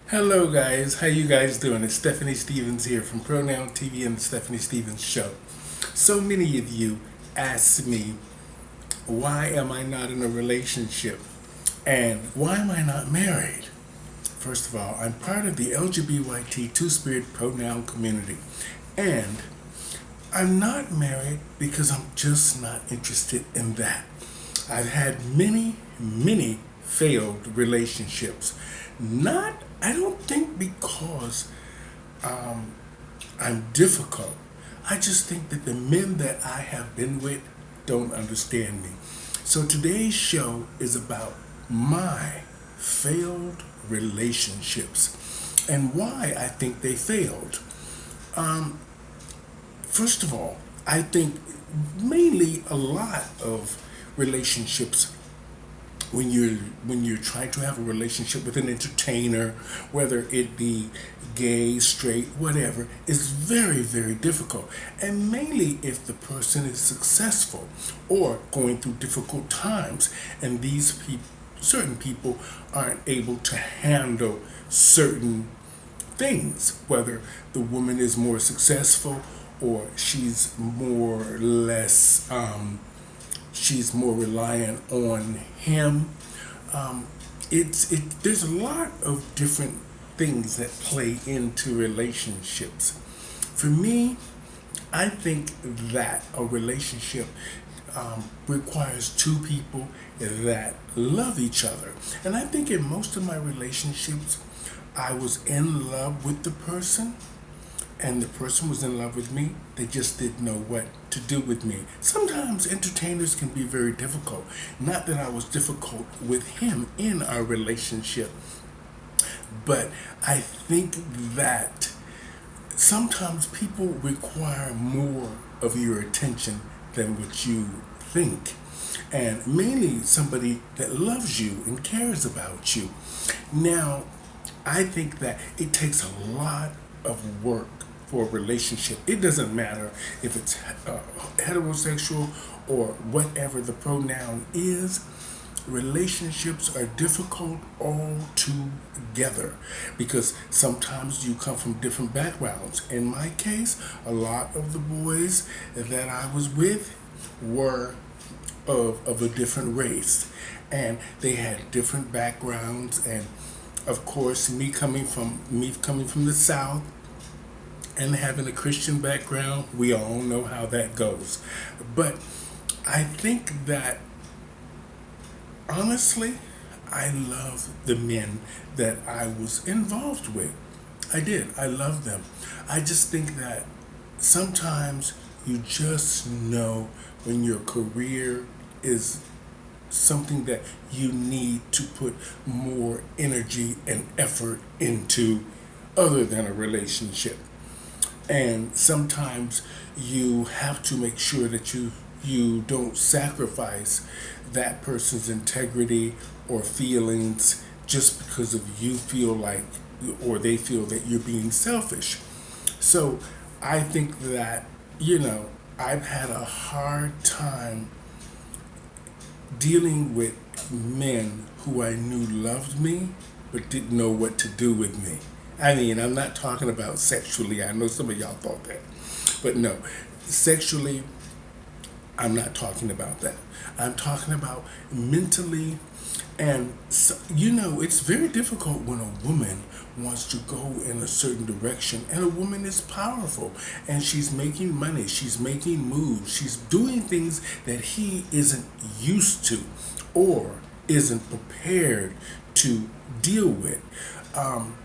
Hello guys, how you guys doing? It's Stephanie Stevens here from Pronoun TV and the Stephanie Stevens Show. So many of you ask me, why am I not in a relationship? And why am I not married? First of all, I'm part of the LGBT Two-Spirit pronoun community. And I'm not married because I'm just not interested in that. I've had many failed relationships. I don't think because I'm difficult. I just think that the men that I have been with don't understand me. So today's show is about my failed relationships and why I think they failed. First of all, I think mainly a lot of relationships when you're trying to have a relationship with an entertainer, whether it be gay, straight, whatever, is very difficult. And mainly if the person is successful or going through difficult times, and certain people aren't able to handle certain things, whether the woman is more successful or she's more reliant on him. There's a lot of different things that play into relationships. For me, I think that a relationship requires two people that love each other. And I think in most of my relationships, I was in love with the person and the person was in love with me. They just didn't know what to do with me. Sometimes entertainers can be very difficult. Not that I was difficult with him in our relationship, but I think that sometimes people require more of your attention than what you think. And mainly somebody that loves you and cares about you. Now, I think that it takes a lot of work for a relationship. It doesn't matter if it's heterosexual or whatever the pronoun is. Relationships are difficult altogether because sometimes you come from different backgrounds. In my case, a lot of the boys that I was with were of a different race, and they had different backgrounds. And of course, me coming from the South and having a Christian background, we all know how that goes. But I think that honestly, I love the men that I was involved with. I did. I love them. I just think that sometimes you just know when your career is something that you need to put more energy and effort into other than a relationship. And sometimes you have to make sure that you don't sacrifice that person's integrity or feelings just because of you feel like or they feel that you're being selfish. So I think that, I've had a hard time dealing with men who I knew loved me but didn't know what to do with me. I mean, I'm not talking about sexually. I know some of y'all thought that. But no, sexually, I'm not talking about that. I'm talking about mentally. And, so, it's very difficult when a woman wants to go in a certain direction, and a woman is powerful and she's making money, she's making moves, she's doing things that he isn't used to or isn't prepared to deal with. Um,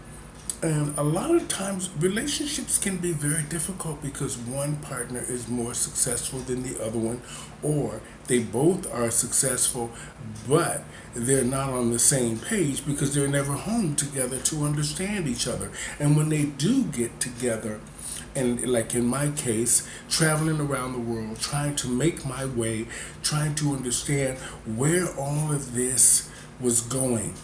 and a lot of times, relationships can be very difficult because one partner is more successful than the other one, or they both are successful, but they're not on the same page because they're never home together to understand each other. And when they do get together, and like in my case, traveling around the world, trying to make my way, trying to understand where all of this was going.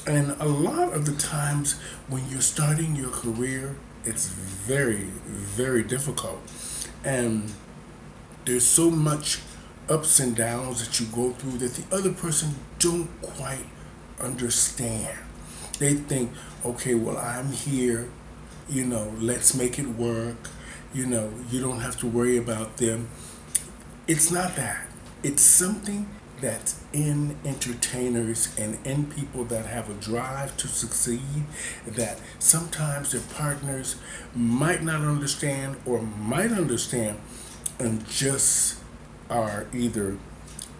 And a lot of the times when you're starting your career, it's very difficult. And there's so much ups and downs that you go through that the other person don't quite understand. They think, okay, well, I'm here, let's make it work. You don't have to worry about them. It's not that. It's something that's in entertainers and in people that have a drive to succeed, that sometimes their partners might not understand or might understand and just are either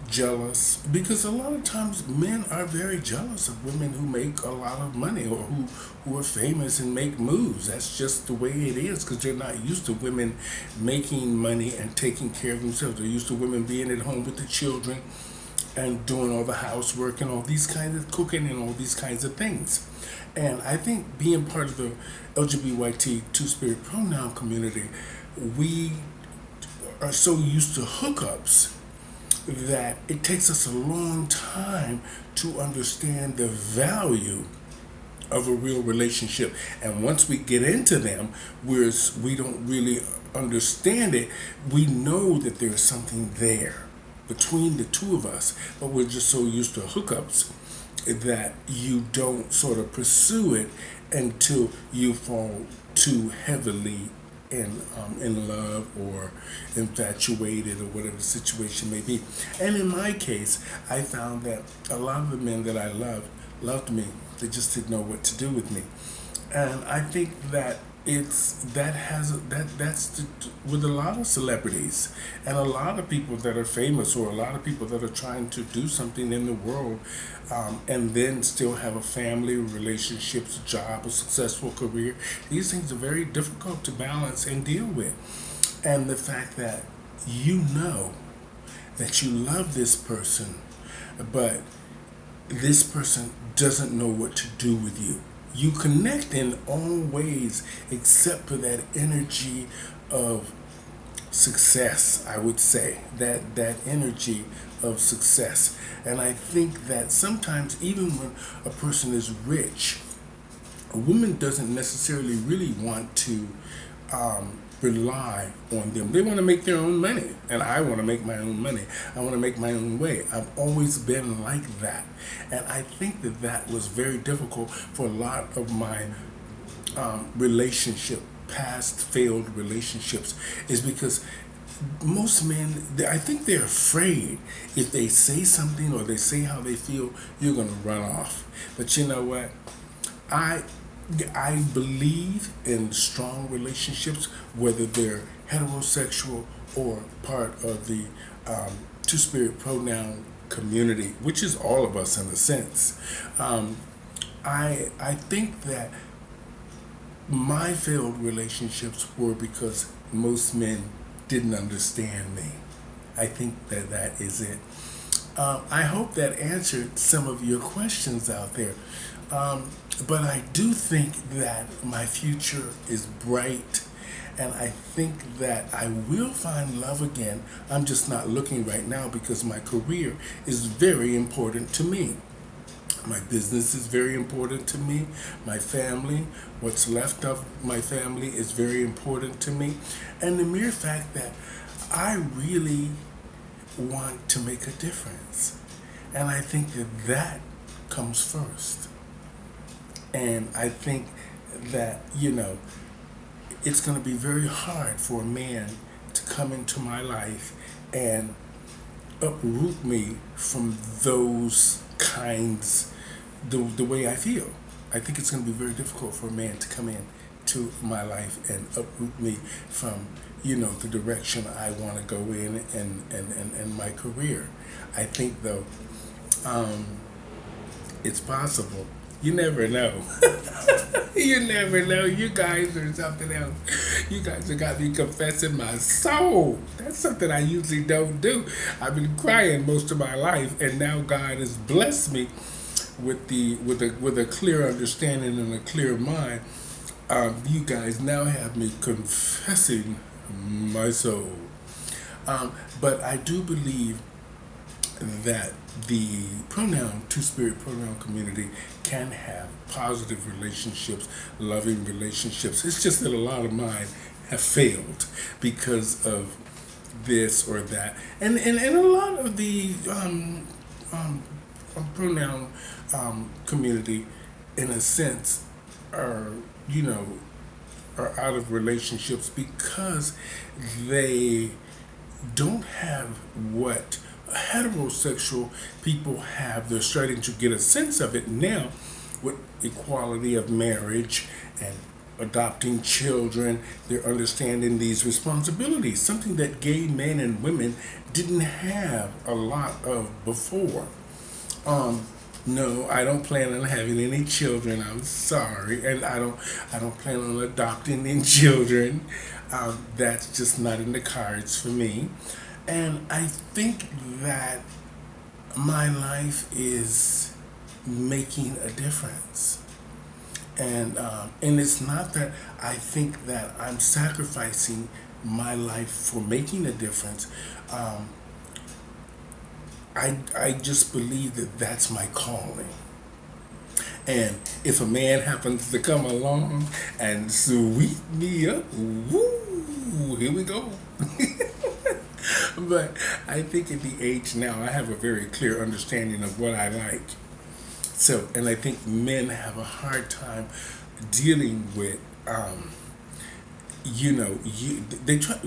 jealous, because a lot of times men are very jealous of women who make a lot of money or who are famous and make moves. That's just the way it is, because they're not used to women making money and taking care of themselves. They're used to women being at home with the children and doing all the housework and all these kinds of cooking and all these kinds of things. And I think being part of the LGBT two-spirit pronoun community, we are so used to hookups that it takes us a long time to understand the value of a real relationship. And once we get into them, we don't really understand it. We know that there's something there between the two of us, but we're just so used to hookups that you don't sort of pursue it until you fall too heavily in love or infatuated or whatever the situation may be. And in my case, I found that a lot of the men that I loved me. They just didn't know what to do with me. And I think that that's with a lot of celebrities and a lot of people that are famous, or a lot of people that are trying to do something in the world, and then still have a family, relationships, a job, a successful career. These things are very difficult to balance and deal with. And the fact that you know that you love this person, but this person doesn't know what to do with you. You connect in all ways except for that energy of success, I would say. That energy of success. And I think that sometimes, even when a person is rich, a woman doesn't necessarily really want to rely on them. They want to make their own money, and I want to make my own money. I want to make my own way. I've always been like that, and I think that was very difficult for a lot of my past failed relationships, is because most men, I think they're afraid if they say something or they say how they feel, you're going to run off. But you know what? I I believe in strong relationships, whether they're heterosexual or part of the two-spirit pronoun community, which is all of us in a sense. I think that my failed relationships were because most men didn't understand me. I think that is it. I hope that answered some of your questions out there. But I do think that my future is bright, and I think that I will find love again. I'm just not looking right now because my career is very important to me. My business is very important to me. My family, what's left of my family, is very important to me. And the mere fact that I really want to make a difference. And I think that comes first. And I think that, it's going to be very hard for a man to come into my life and uproot me from those kinds, the way I feel. I think it's going to be very difficult for a man to come in to my life and uproot me from, the direction I want to go in and my career. I think, though, it's possible. You never know. You never know. You guys are something else. You guys have got me confessing my soul. That's something I usually don't do. I've been crying most of my life, and now God has blessed me with a clear understanding and a clear mind. You guys now have me confessing my soul. But I do believe that the two-spirit pronoun community can have positive relationships, loving relationships. It's just that a lot of mine have failed because of this or that. And a lot of the pronoun community in a sense, are, you know, are out of relationships because they don't have what heterosexual people have. They're starting to get a sense of it now with equality of marriage and adopting children. They're understanding these responsibilities, something that gay men and women didn't have a lot of before. Um, no, I don't plan on having any children. I'm sorry, and I don't plan on adopting any children. That's just not in the cards for me. And I think that my life is making a difference. And it's not that I think that I'm sacrificing my life for making a difference. Um, I just believe that that's my calling. And if a man happens to come along and sweep me up, woo, here we go. But I think at the age now, I have a very clear understanding of what I like. So, and I think men have a hard time dealing with, they try,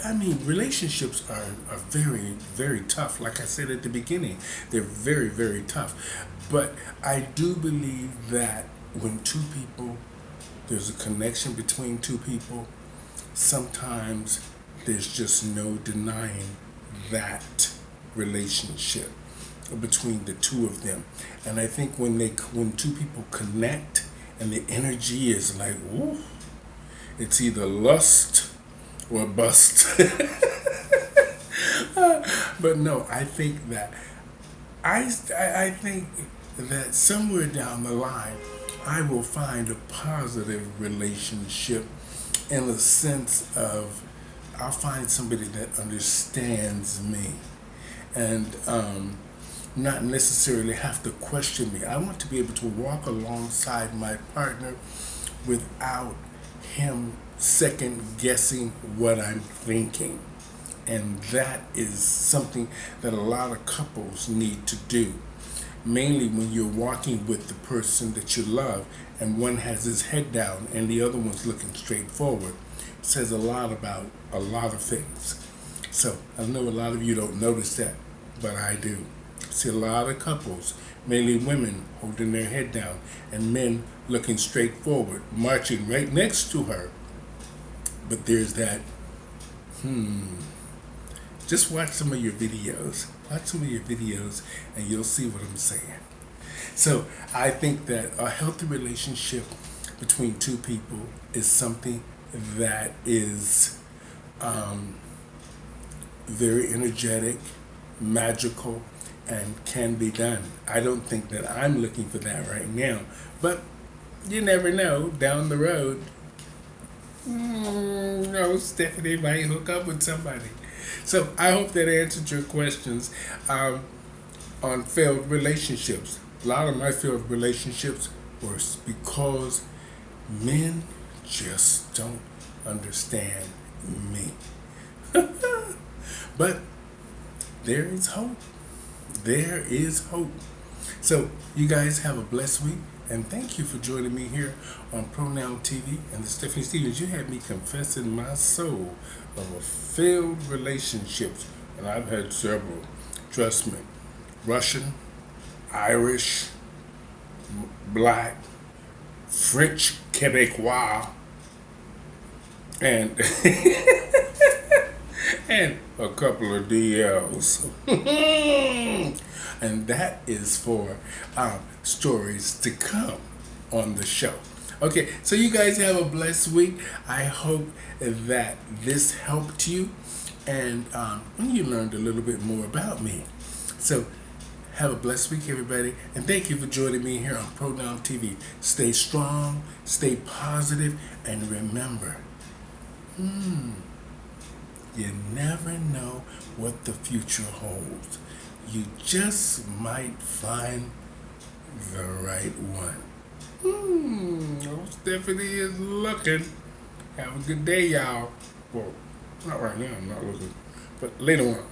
I mean, relationships are very, very tough. Like I said at the beginning, they're very, very tough. But I do believe that when there's a connection between two people, sometimes there's just no denying that relationship between the two of them. And I think when two people connect and the energy is like, woo, it's either lust or bust. But no, I think that I think that somewhere down the line, I will find a positive relationship in the sense of I'll find somebody that understands me and not necessarily have to question me. I want to be able to walk alongside my partner without him second guessing what I'm thinking. And that is something that a lot of couples need to do. Mainly when you're walking with the person that you love and one has his head down and the other one's looking straight forward. It says a lot about a lot of things. So I know a lot of you don't notice that, but I do. See a lot of couples, mainly women holding their head down and men looking straight forward, marching right next to her. But there's that, just watch some of your videos. Watch some of your videos and you'll see what I'm saying. So I think that a healthy relationship between two people is something that is very energetic, magical, and can be done. I don't think that I'm looking for that right now, but you never know. Down the road, no, Stephanie might hook up with somebody. So I hope that answered your questions on failed relationships. A lot of my failed relationships were because men just don't understand me. But there is hope. There is hope. So you guys have a blessed week, and thank you for joining me here on Pronoun TV and the Stephanie Stevens. You had me confessing my soul of a failed relationships, and I've had several. Trust me, Russian, Irish, Black, French, Quebecois, and and a couple of DLs. And that is for stories to come on the show. Okay, so you guys have a blessed week. I hope that this helped you and you learned a little bit more about me. So have a blessed week, everybody, and thank you for joining me here on Pronoun TV. Stay strong, stay positive, and remember, you never know what the future holds. You just might find the right one. Oh, Stephanie is looking. Have a good day, y'all. Well, not right now, I'm not looking, but later on.